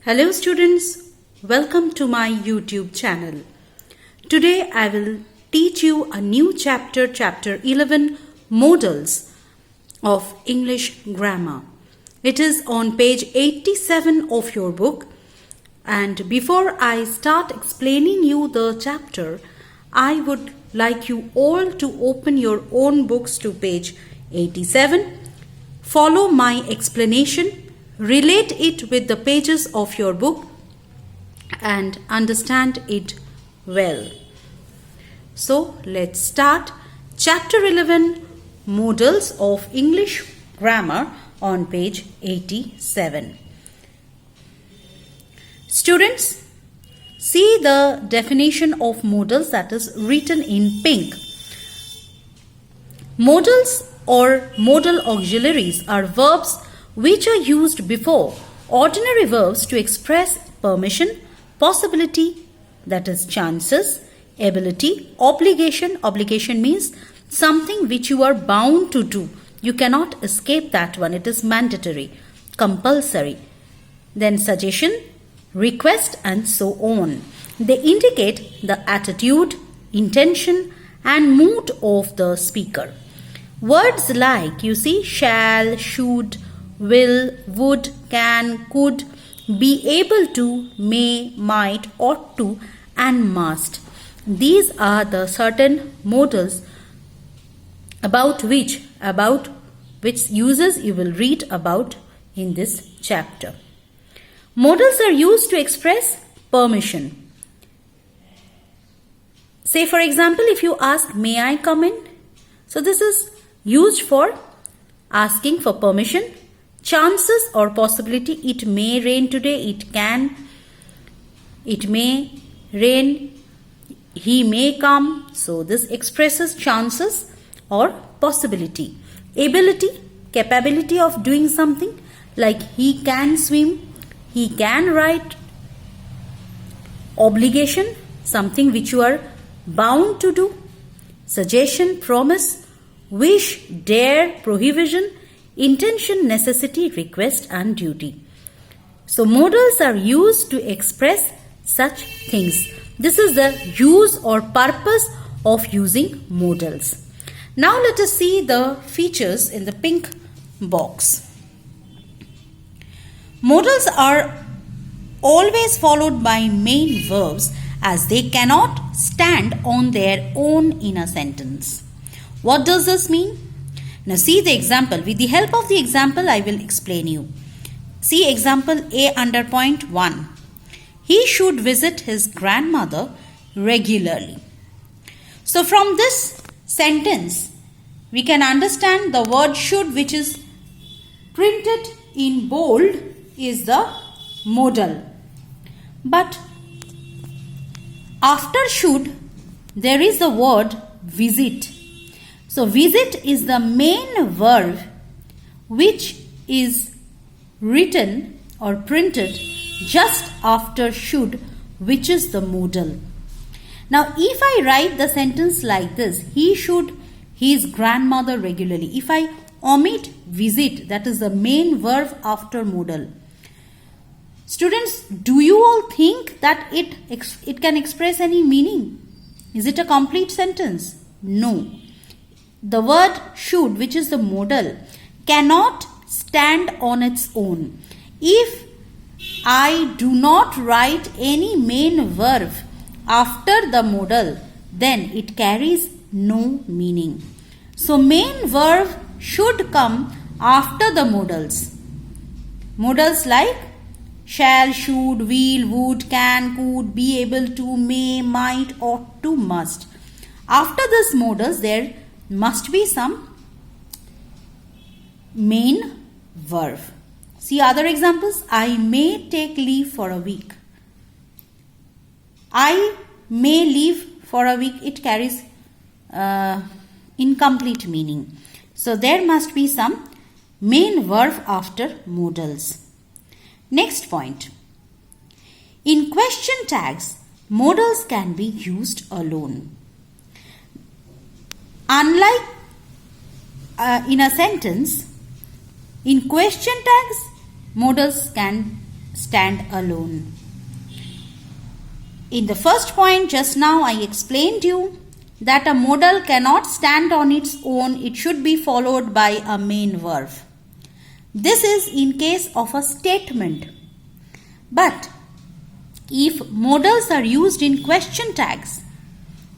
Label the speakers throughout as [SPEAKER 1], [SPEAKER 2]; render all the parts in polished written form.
[SPEAKER 1] Hello students, welcome to my YouTube channel. Today I will teach you a new chapter, chapter 11, Modals of English Grammar. It is on page 87 of your book, and before I start explaining you the chapter, I would like you all to open your own books to page 87. Follow my explanation. Relate it with the pages of your book and understand it well. So let's start chapter 11, Modals of English Grammar, on page 87. Students, see the definition of modals that is written in pink. Modals or modal auxiliaries are verbs which are used before ordinary verbs to express permission, possibility, that is chances, ability, obligation. Obligation means something which you are bound to do. You cannot escape that one. It is mandatory, compulsory. Then suggestion, request, and so on. They indicate the attitude, intention, and mood of the speaker. Words like, you see, shall, should, will, would, can, could, be able to, may, might, ought to, and must. These are the certain modals about which uses you will read about in this chapter. Modals are used to express permission. Say for example, if you ask, may I come in? So this is used for asking for permission. Chances or possibility, it may rain today, it may rain, he may come. So this expresses chances or possibility. Ability, capability of doing something, like he can swim, he can write. Obligation, something which you are bound to do. Suggestion, promise. Wish, dare, prohibition. Intention, necessity, request, and duty. So modals are used to express such things. This is the use or purpose of using modals. Now let us see the features in the pink box. Modals are always followed by main verbs as they cannot stand on their own in a sentence. What does this mean? Now see the example. With the help of the example, I will explain you. See example A under point 1. He should visit his grandmother regularly. So from this sentence, we can understand the word should, which is printed in bold, is the modal. But after should, there is the word visit. So visit is the main verb which is written or printed just after should, which is the modal. Now if I write the sentence like this, he should his grandmother regularly. If I omit visit, that is the main verb after modal. Students, do you all think that it can express any meaning? Is it a complete sentence? No. The word should, which is the modal, cannot stand on its own. If I do not write any main verb after the modal, then it carries no meaning. So main verb should come after the modals. Modals like shall, should, will, would, can, could, be able to, may, might, ought to, must. After this modals, there must be some main verb. See other examples. I may take leave for a week. I may leave for a week. It carries incomplete meaning. So there must be some main verb after modals. Next point. In question tags, modals can be used alone. Unlike in a sentence, in question tags, modals can stand alone. In the first point just now I explained you that a modal cannot stand on its own. It should be followed by a main verb. This is in case of a statement. But if modals are used in question tags,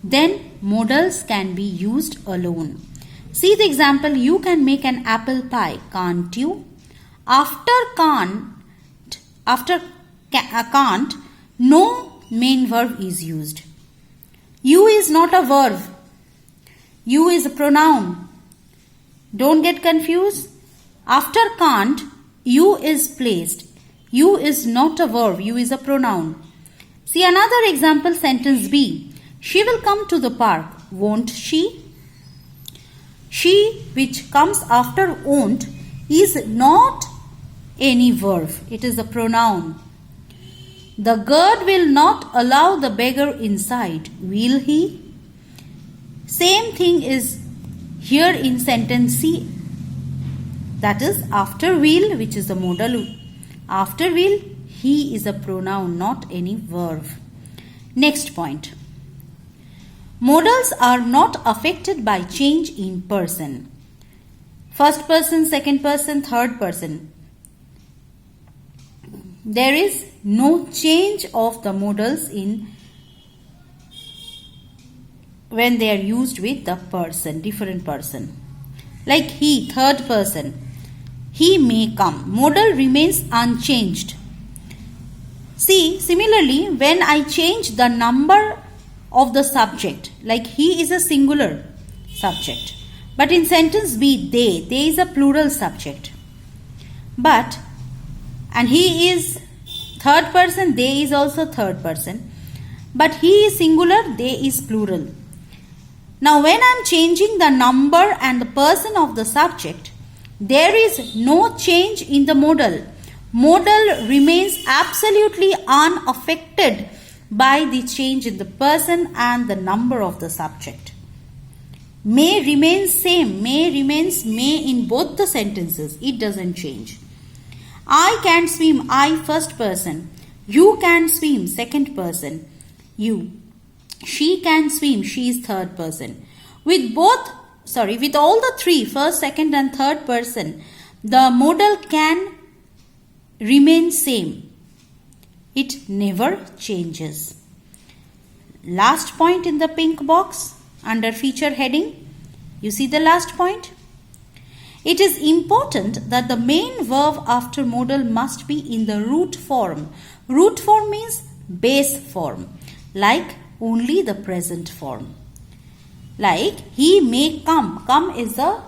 [SPEAKER 1] then modals can be used alone. See the example, you can make an apple pie, can't you? After can't, no main verb is used. You is not a verb. You is a pronoun. Don't get confused. After can't, you is placed. You is not a verb. You is a pronoun. See another example, sentence B. She will come to the park, won't she? She, which comes after won't, is not any verb. It is a pronoun. The guard will not allow the beggar inside, will he? Same thing is here in sentence C. That is after will, which is the modal. After will, he is a pronoun, not any verb. Next point. Modals are not affected by change in person. First person, second person, third person. There is no change of the modals in when they are used with the person, different person. Like he, third person. He may come. Modal remains unchanged. See, similarly, when I change the number of the subject, like he is a singular subject. But in sentence B, they is a plural subject. But, and he is third person, they is also third person. But he is singular, they is plural. Now when I am changing the number and the person of the subject, there is no change in the modal. Modal remains absolutely unaffected by the change in the person and the number of the subject. May remains same. May remains may in both the sentences. It doesn't change. I can swim. I first person. You can swim. Second person. You. She can swim. She is third person. With all the three, first, second and third person, the modal can remain same. It never changes. Last point in the pink box under feature heading. You see the last point? It is important that the main verb after modal must be in the root form. Root form means base form, like only the present form. Like he may come. Come is the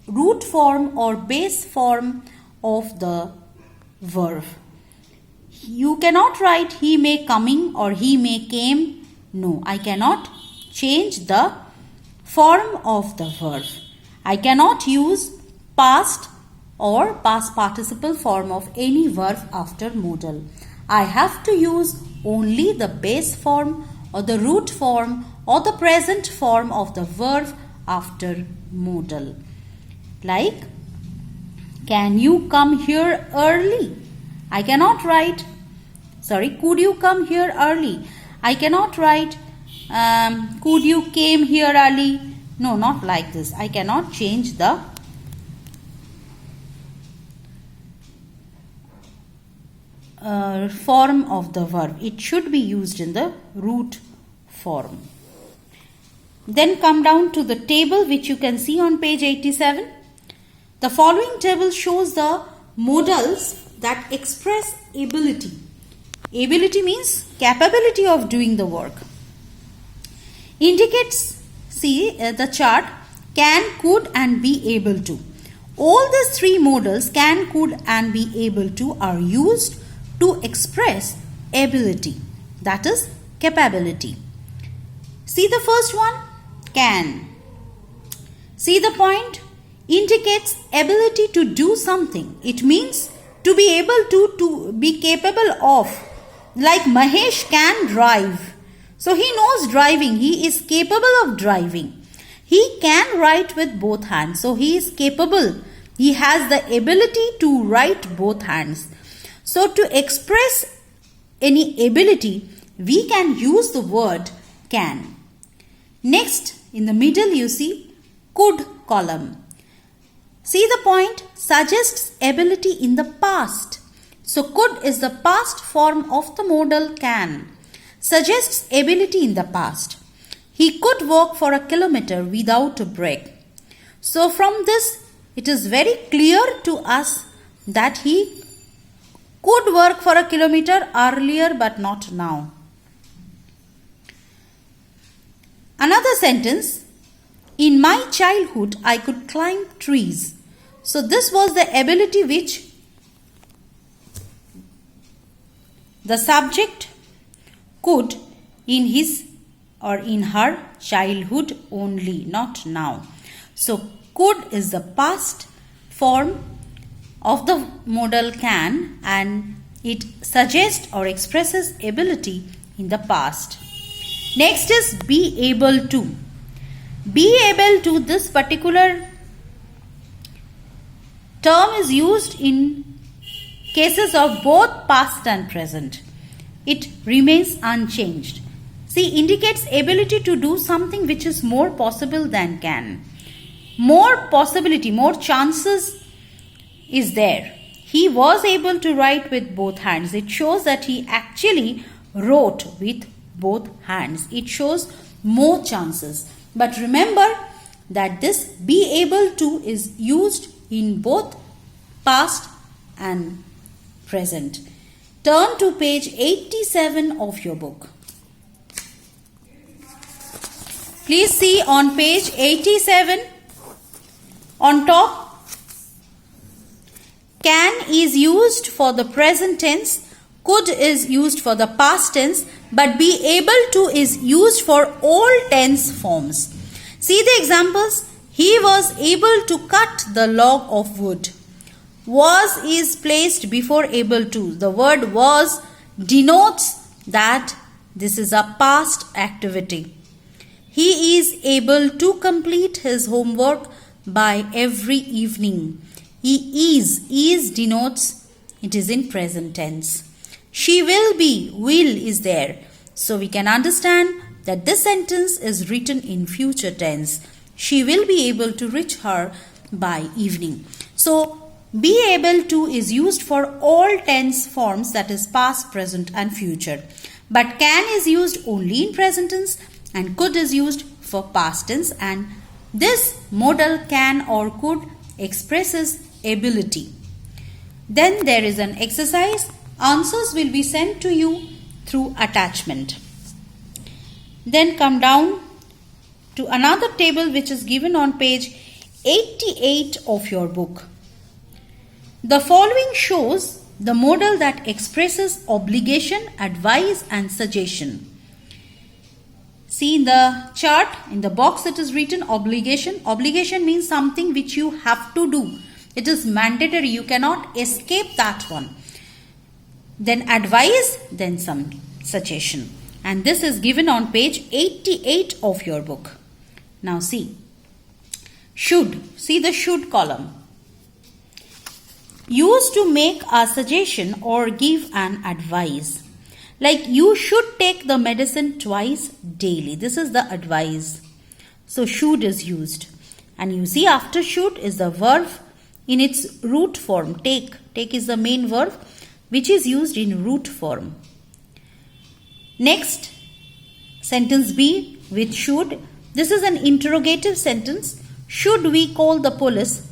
[SPEAKER 1] root form or base form of the verb. You cannot write he may coming or he may came. No, I cannot change the form of the verb. I cannot use past or past participle form of any verb after modal. I have to use only the base form or the root form or the present form of the verb after modal. Like, can you come here early? I cannot write, could you come here early? I cannot write, could you came here early? No, not like this. I cannot change the form of the verb. It should be used in the root form. Then come down to the table which you can see on page 87. The following table shows the modals that express ability. Ability means capability of doing the work. Indicates, see the chart, can, could and be able to. All these three modals, can, could and be able to, are used to express ability, that is capability. See the first one, can. See the point? Indicates ability to do something. It means to be able to be capable of. Like Mahesh can drive. So he knows driving. He is capable of driving. He can write with both hands. So he is capable. He has the ability to write both hands. So to express any ability, we can use the word can. Next, in the middle you see could column. See the point? Suggests ability in the past. So could is the past form of the modal can. Suggests ability in the past. He could walk for a kilometer without a break. So from this, it is very clear to us that he could work for a kilometer earlier but not now. Another sentence, in my childhood I could climb trees. So this was the ability which the subject could in his or in her childhood only, not now. So could is the past form of the modal can, and it suggests or expresses ability in the past. Next is be able to. Be able to, this particular term is used in cases of both past and present. It remains unchanged. See, indicates ability to do something which is more possible than can. More possibility, more chances is there. He was able to write with both hands. It shows that he actually wrote with both hands. It shows more chances. But remember that this be able to is used in both past and present. Turn to page 87 of your book. Please see on page 87, on top, can is used for the present tense, could is used for the past tense, but be able to is used for all tense forms. See the examples. He was able to cut the log of wood. Was is placed before able to. The word was denotes that this is a past activity. He is able to complete his homework by every evening. He is denotes it is in present tense. She will be, will is there. So we can understand that this sentence is written in future tense. She will be able to reach her by evening. So be able to is used for all tense forms, that is past, present and future. But can is used only in present tense and could is used for past tense, and this modal can or could expresses ability. Then there is an exercise. Answers will be sent to you through attachment. Then come down to another table which is given on page 88 of your book. The following shows the modal that expresses obligation, advice and suggestion. See in the chart, in the box it is written obligation. Obligation means something which you have to do. It is mandatory. You cannot escape that one. Then advice, then some suggestion. And this is given on page 88 of your book. Now see. Should. See the should column. Used to make a suggestion or give an advice. Like you should take the medicine twice daily. This is the advice. So should is used. And you see after should is the verb in its root form. Take. Take is the main verb which is used in root form. Next, sentence B with should. This is an interrogative sentence. Should we call the police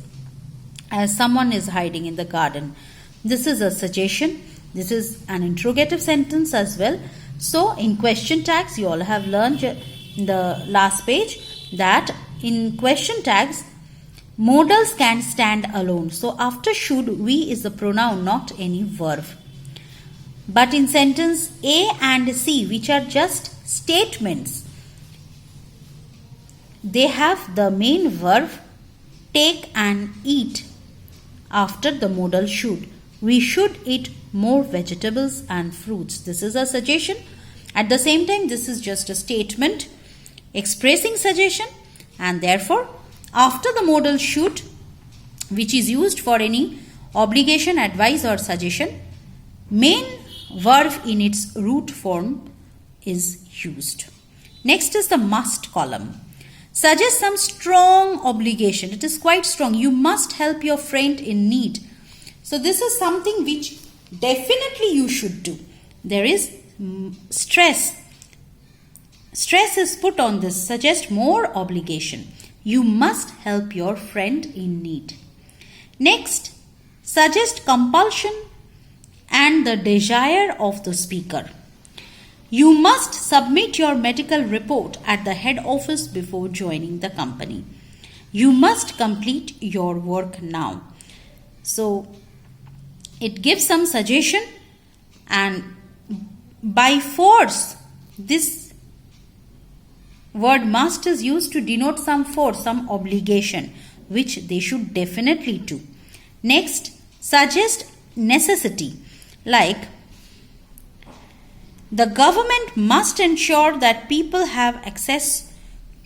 [SPEAKER 1] as someone is hiding in the garden? This is a suggestion. This is an interrogative sentence as well. So in question tags, you all have learned in the last page that in question tags, modals can stand alone. So after should, we is the pronoun, not any verb. But in sentence A and C, which are just statements, they have the main verb take and eat after the modal should. We should eat more vegetables and fruits. This is a suggestion. At the same time, this is just a statement expressing suggestion, and therefore after the modal should, which is used for any obligation, advice or suggestion, main verb in its root form is used. Next is the must column. Suggest some strong obligation. It is quite strong. You must help your friend in need. So this is something which definitely you should do. There is stress. Stress is put on this. Suggest more obligation. You must help your friend in need. Next, suggest compulsion and the desire of the speaker. You must submit your medical report at the head office before joining the company. You must complete your work now. So, it gives some suggestion, and by force, this word must is used to denote some force, some obligation, which they should definitely do. Next, suggest necessity, like the government must ensure that people have access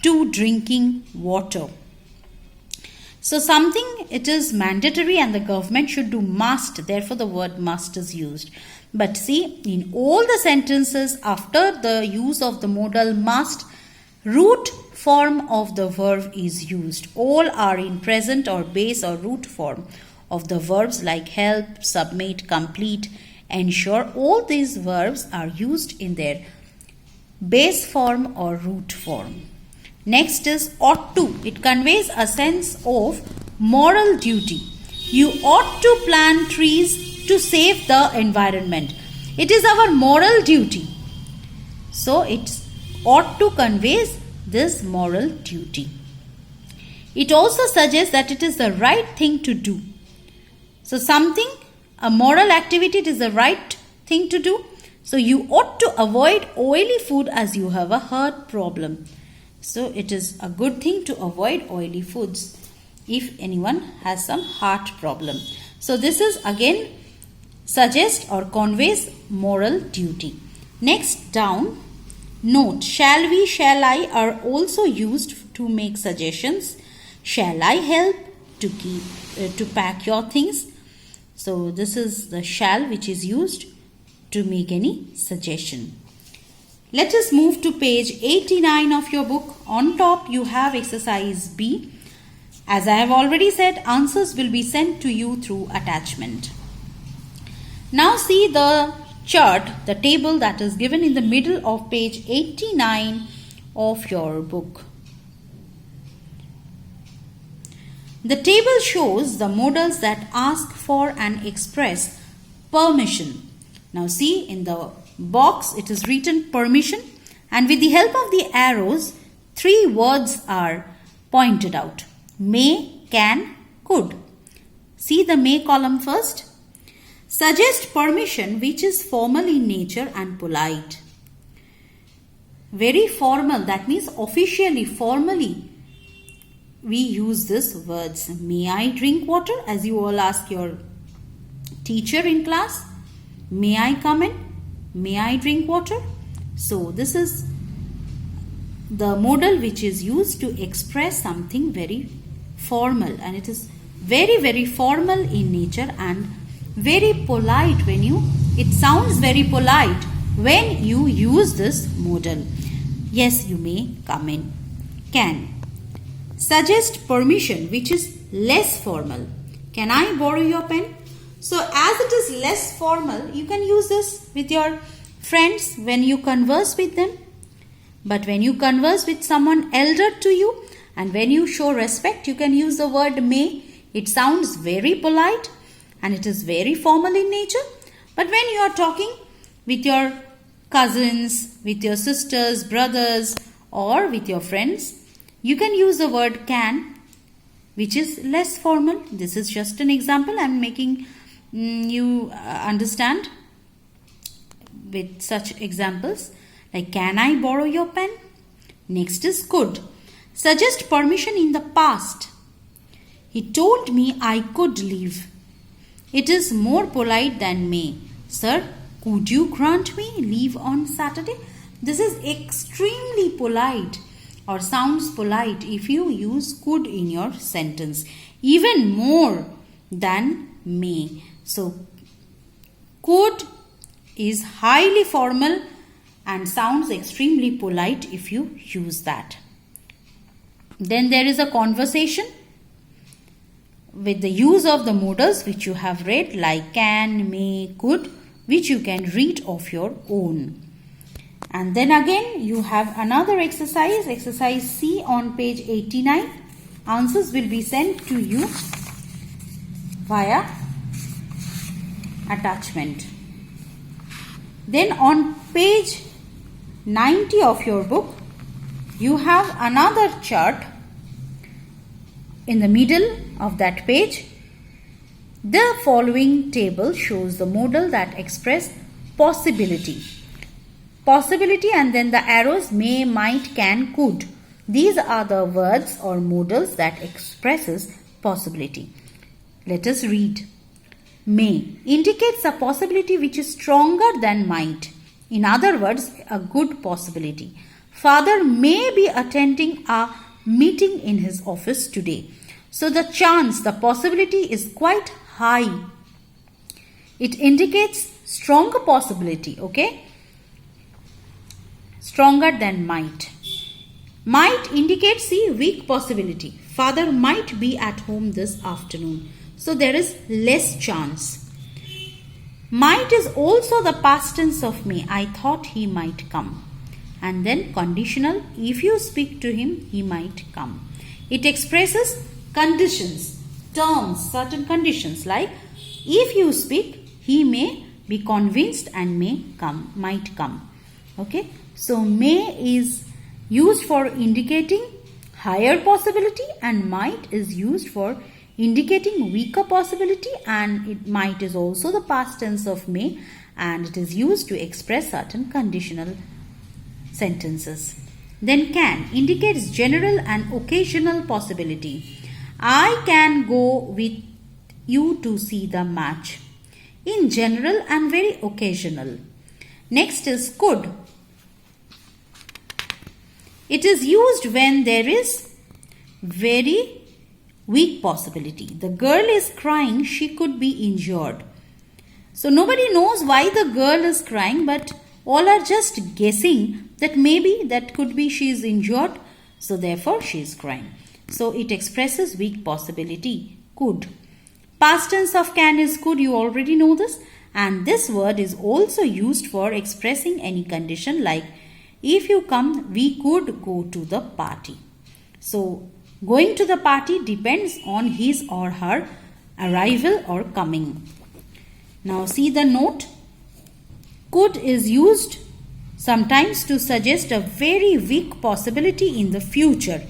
[SPEAKER 1] to drinking water. So something, it is mandatory and the government should do must, therefore the word must is used. But see, in all the sentences after the use of the modal must, root form of the verb is used. All are in present or base or root form of the verbs like help, submit, complete, ensure. All these verbs are used in their base form or root form. Next is ought to. It conveys a sense of moral duty. You ought to plant trees to save the environment. It is our moral duty. So it ought to conveys this moral duty. It also suggests that it is the right thing to do. So something, a moral activity, it is the right thing to do. So you ought to avoid oily food as you have a heart problem. So it is a good thing to avoid oily foods if anyone has some heart problem. So this is again suggest or conveys moral duty. Next down, note, shall we, shall I are also used to make suggestions. Shall I help to pack your things? So this is the shall which is used to make any suggestion. Let us move to page 89 of your book. On top you have exercise B. As I have already said, answers will be sent to you through attachment. Now see the chart, the table that is given in the middle of page 89 of your book. The table shows the modals that ask for and express permission. Now see, in the box it is written permission, and with the help of the arrows, 3 words are pointed out. May, can, could. See the may column first. Suggest permission which is formal in nature and polite. Very formal, that means officially, formally we use this words. May I drink water? As you all ask your teacher in class. May I come in? May I drink water? So this is the modal which is used to express something very formal, and it is very formal in nature and very polite when it sounds very polite when you use this modal. Yes, you may come in. Can. Suggest permission which is less formal. Can I borrow your pen? So as it is less formal, you can use this with your friends when you converse with them. But when you converse with someone elder to you and when you show respect, you can use the word may. It sounds very polite and it is very formal in nature. But when you are talking with your cousins, with your sisters, brothers, or with your friends, you can use the word can, which is less formal. This is just an example. I am making you understand with such examples. Like, can I borrow your pen? Next is could. Suggest permission in the past. He told me I could leave. It is more polite than may. Sir, could you grant me leave on Saturday? This is extremely polite or sounds polite if you use could in your sentence. Even more than may. So, Could is highly formal and sounds extremely polite if you use that. Then there is a conversation with the use of the modals which you have read, like can, may, could, which you can read of your own. And then again you have another exercise, exercise C on page 89. Answers will be sent to you via attachment. Then on page 90 of your book, you have another chart. In the middle of that page, the following table shows the modal that express possibility. Possibility, and then the arrows may, might, can, could. These are the words or modals that expresses possibility. Let us read. May indicates a possibility which is stronger than might. In other words, a good possibility. Father may be attending a meeting in his office today. So the chance, the possibility is quite high. It indicates stronger possibility, okay? Stronger than might. Might indicates, see, weak possibility. Father might be at home this afternoon. So there is less chance. Might is also the past tense of may. I thought he might come. And then conditional, if you speak to him, he might come. It expresses conditions, terms, certain conditions, like if you speak, he may be convinced and might come. Okay, so may is used for indicating higher possibility and might is used for indicating weaker possibility, and it might is also the past tense of may, and it is used to express certain conditional sentences. Then can indicates general and occasional possibility. I can go with you to see the match. In general and very occasional. Next is could. It is used when there is very weak possibility. The girl is crying, she could be injured. So nobody knows why the girl is crying, but all are just guessing that maybe that could be she is injured, so therefore she is crying. So it expresses weak possibility, could. Past tense of can is could, you already know this. And this word is also used for expressing any condition, like if you come, we could go to the party. So going to the party depends on his or her arrival or coming. Now see the note. Could is used sometimes to suggest a very weak possibility in the future.